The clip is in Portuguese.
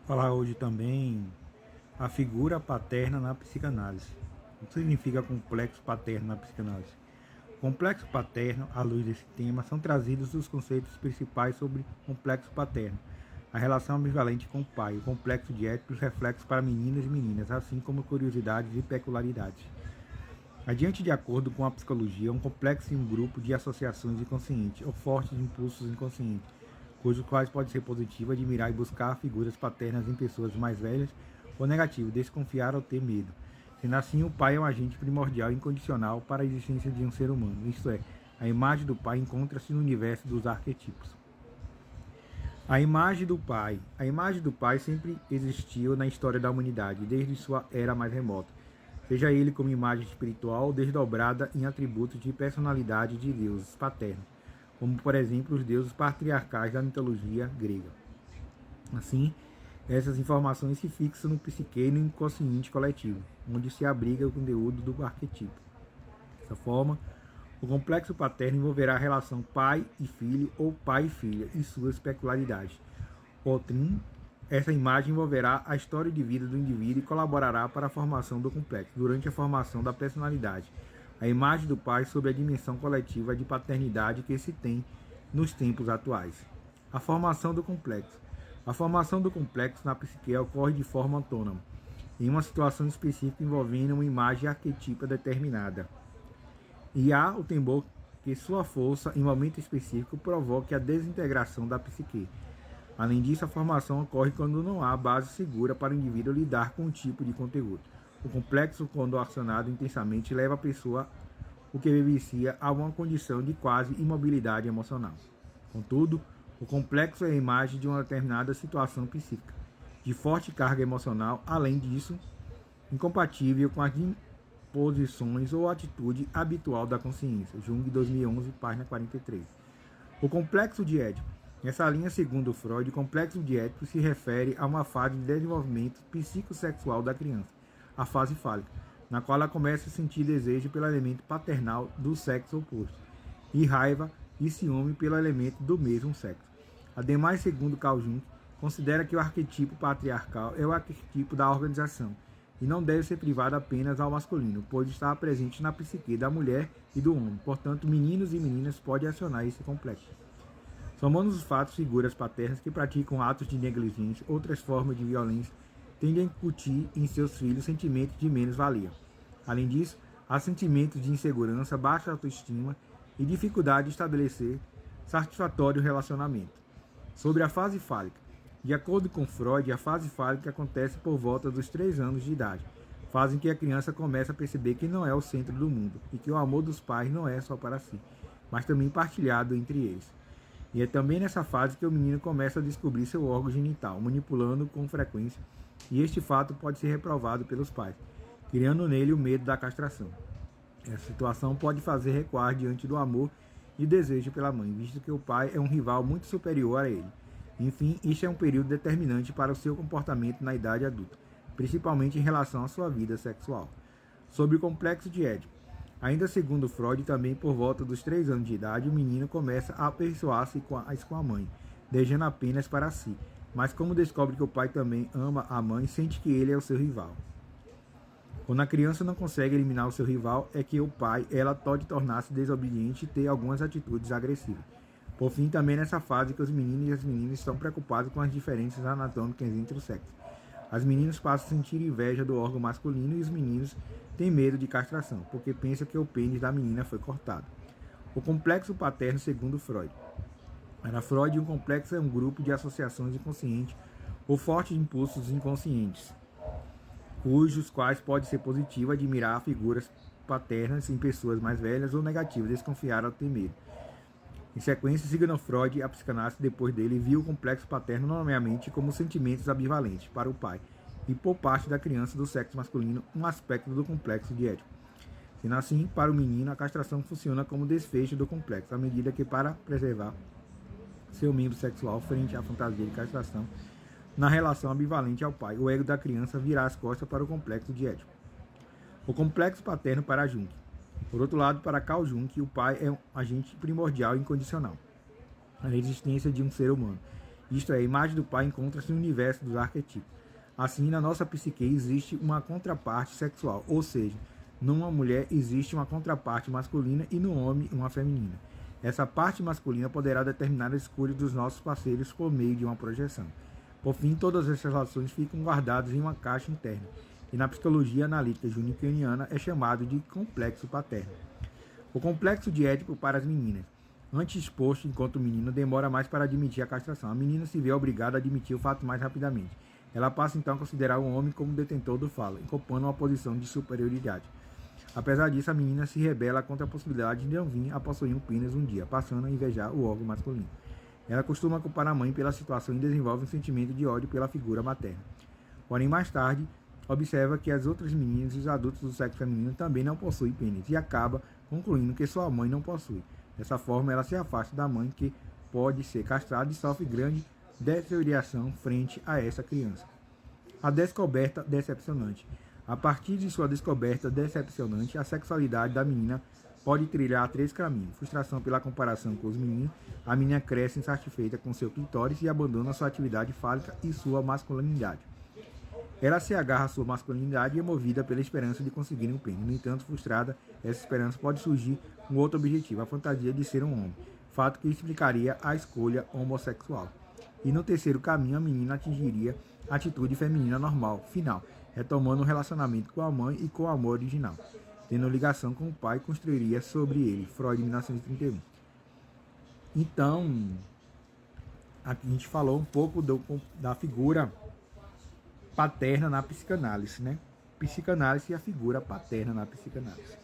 Falar hoje também a figura paterna na psicanálise. O que significa complexo paterno na psicanálise? Complexo paterno, à luz desse tema, são trazidos os conceitos principais sobre complexo paterno, a relação ambivalente com o pai, o complexo de Édipus, reflexos para meninas e meninas, assim como curiosidades e peculiaridades. Adiante, de acordo com a psicologia, um complexo em um grupo de associações inconscientes ou fortes impulsos inconscientes, cujos quais pode ser positivo admirar e buscar figuras paternas em pessoas mais velhas, ou negativo, desconfiar ou ter medo. Sendo assim, o pai é um agente primordial e incondicional para a existência de um ser humano, isto é, a imagem do pai encontra-se no universo dos arquetipos. A imagem do pai. A imagem do pai sempre existiu na história da humanidade, desde sua era mais remota, seja ele como imagem espiritual desdobrada em atributos de personalidade de deuses paternos, como por exemplo os deuses patriarcais da mitologia grega. Assim, essas informações se fixam no psique e no inconsciente coletivo, onde se abriga o conteúdo do arquetipo. Dessa forma, o complexo paterno envolverá a relação pai e filho ou pai e filha e suas peculiaridades. Outrem, essa imagem envolverá a história de vida do indivíduo e colaborará para a formação do complexo, durante a formação da personalidade. A imagem do pai sob a dimensão coletiva de paternidade que se tem nos tempos atuais. A formação do complexo. A formação do complexo na psique ocorre de forma autônoma, em uma situação específica envolvendo uma imagem arquetípica determinada. E há o temor que sua força, em momento específico, provoque a desintegração da psique. Além disso, a formação ocorre quando não há base segura para o indivíduo lidar com um tipo de conteúdo. O complexo, quando acionado intensamente, leva a pessoa, o que vivencia, a uma condição de quase imobilidade emocional. Contudo, o complexo é a imagem de uma determinada situação psíquica, de forte carga emocional, além disso, incompatível com as disposições ou atitude habitual da consciência. Jung, 2011, página 43. O complexo de Édipo. Nessa linha, segundo Freud, o complexo de Édipo se refere a uma fase de desenvolvimento psicossexual da criança, a fase fálica, na qual ela começa a sentir desejo pelo elemento paternal do sexo oposto, e raiva e ciúme pelo elemento do mesmo sexo. Ademais, segundo Carl Jung, considera que o arquetipo patriarcal é o arquetipo da organização, e não deve ser privado apenas ao masculino, pois está presente na psique da mulher e do homem. Portanto, meninos e meninas podem acionar esse complexo. Somando os fatos, figuras paternas que praticam atos de negligência, outras formas de violência, tendem a incutir em seus filhos sentimentos de menos-valia. Além disso, há sentimentos de insegurança, baixa autoestima e dificuldade de estabelecer satisfatório relacionamento. Sobre a fase fálica. De acordo com Freud, a fase fálica acontece por volta dos 3 anos de idade, fase em que a criança começa a perceber que não é o centro do mundo e que o amor dos pais não é só para si, mas também partilhado entre eles. E é também nessa fase que o menino começa a descobrir seu órgão genital, manipulando com frequência, e este fato pode ser reprovado pelos pais, criando nele o medo da castração. Essa situação pode fazer recuar diante do amor e desejo pela mãe, visto que o pai é um rival muito superior a ele. Enfim, este é um período determinante para o seu comportamento na idade adulta, principalmente em relação à sua vida sexual. Sobre o complexo de Édipo. Ainda segundo Freud, também por volta dos 3 anos de idade, o menino começa a afeiçoar-se com a mãe, desejando apenas para si. Mas como descobre que o pai também ama a mãe, sente que ele é o seu rival. Quando a criança não consegue eliminar o seu rival, é que o pai, ela pode tornar-se desobediente e ter algumas atitudes agressivas. Por fim, também nessa fase que os meninos e as meninas estão preocupados com as diferenças anatômicas entre os sexos. As meninas passam a sentir inveja do órgão masculino e os meninos têm medo de castração, porque pensam que o pênis da menina foi cortado. O complexo paterno, segundo Freud. Para Freud, um complexo é um grupo de associações inconscientes ou fortes impulsos inconscientes, cujos quais pode ser positivo admirar figuras paternas em pessoas mais velhas ou negativo, desconfiar ou ter medo. Em sequência, Sigmund Freud, a psicanálise depois dele, viu o complexo paterno normalmente como sentimentos ambivalentes para o pai e por parte da criança do sexo masculino um aspecto do complexo de Édipo. Sendo assim, para o menino, a castração funciona como desfecho do complexo, à medida que para preservar seu membro sexual frente à fantasia de castração, na relação ambivalente ao pai, o ego da criança virá as costas para o complexo de Édipo. O complexo paterno para Jung. Por outro lado, para Carl Jung, o pai é um agente primordial e incondicional na existência de um ser humano, Isto é, a imagem do pai encontra-se no universo dos arquetipos. Assim, na nossa psique existe uma contraparte sexual, ou seja, numa mulher existe uma contraparte masculina e no homem uma feminina. Essa parte masculina poderá determinar a escolha dos nossos parceiros por meio de uma projeção. Por fim, todas essas relações ficam guardadas em uma caixa interna, e na psicologia analítica junguiana é chamado de complexo paterno. O complexo de Édipo para as meninas. Antes exposto, enquanto o menino demora mais para admitir a castração. A menina se vê obrigada a admitir o fato mais rapidamente. Ela passa então a considerar o homem como detentor do falo, ocupando uma posição de superioridade. Apesar disso, a menina se rebela contra a possibilidade de não vir a possuir um pênis um dia, passando a invejar o órgão masculino. Ela costuma culpar a mãe pela situação e desenvolve um sentimento de ódio pela figura materna. Porém, mais tarde, observa que as outras meninas e os adultos do sexo feminino também não possuem pênis e acaba concluindo que sua mãe não possui. Dessa forma, ela se afasta da mãe, que pode ser castrada, e sofre grande deterioração frente a essa criança. A descoberta decepcionante. A partir de sua descoberta decepcionante, a sexualidade da menina pode trilhar 3 caminhos. Frustração pela comparação com os meninos. A menina cresce insatisfeita com seu clitóris e abandona sua atividade fálica e sua masculinidade. Ela se agarra à sua masculinidade e é movida pela esperança de conseguir um pênis. No entanto, frustrada, essa esperança pode surgir um outro objetivo, a fantasia de ser um homem, fato que explicaria a escolha homossexual. E no terceiro caminho, a menina atingiria a atitude feminina normal, final, retomando o relacionamento com a mãe e com o amor original. Tendo ligação com o pai, construiria sobre ele. Freud, 1931. Então, aqui a gente falou um pouco da figura paterna na psicanálise, né? Psicanálise e a figura paterna na psicanálise.